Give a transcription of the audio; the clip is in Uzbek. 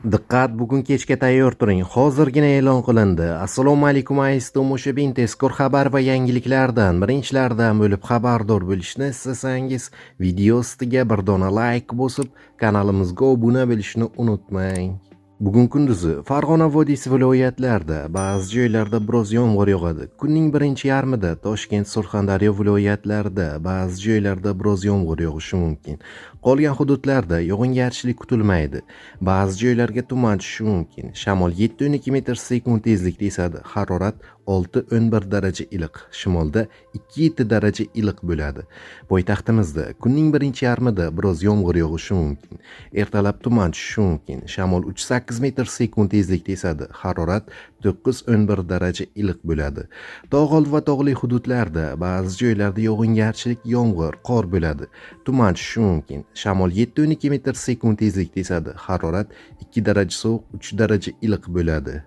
Diqqat, bugun kechga tayyor turing. Hozirgina e'lon qilindi. Assalomu alaykum aziz tomoshabin, tezkor xabar va yangiliklardan birinchilardan bo'lib xabardor bo'lishni istasangiz, video ostiga bir dona like bosib, kanalimizga obuna bo'lishni unutmang. Bugun kunduzi Farg'ona vodiysi viloyatlarida ba'zi joylarda biroz yomg'ir yog'adi. Kunning birinchi yarmida Toshkent, Surxondaryo viloyatlarida ba'zi joylarda biroz yomg'ir yog'ishi mumkin. Qolgan hududlarda yog'ingarchilik kutilmaydi. Ba'zi joylarga tuman tushishi mumkin. Shamol 7-12 metr sekund tezlikda esadi. Harorat 6-11 daraja iliq. Shimolda 2-7 daraja iliq bo'ladi. Poytaxtimizda kunning birinchi yarmida biroz yomg'ir yog'ishi mumkin. Ertalab tuman tushishi mumkin. Shamol 3-8 metr sekund tezlikda esadi. Harorat 9-11 daraja iliq bo'ladi. Tog' oldi va tog'li hududlarda ba'zi joylarda yog'ingarchilik, yomg'ir, qor bo'ladi. Tuman tushishi mumkin. Shamol 7-12 metr sekund tezlikda esadi. Harorat 2 daraja sovuq, 3 daraja iliq bo'ladi.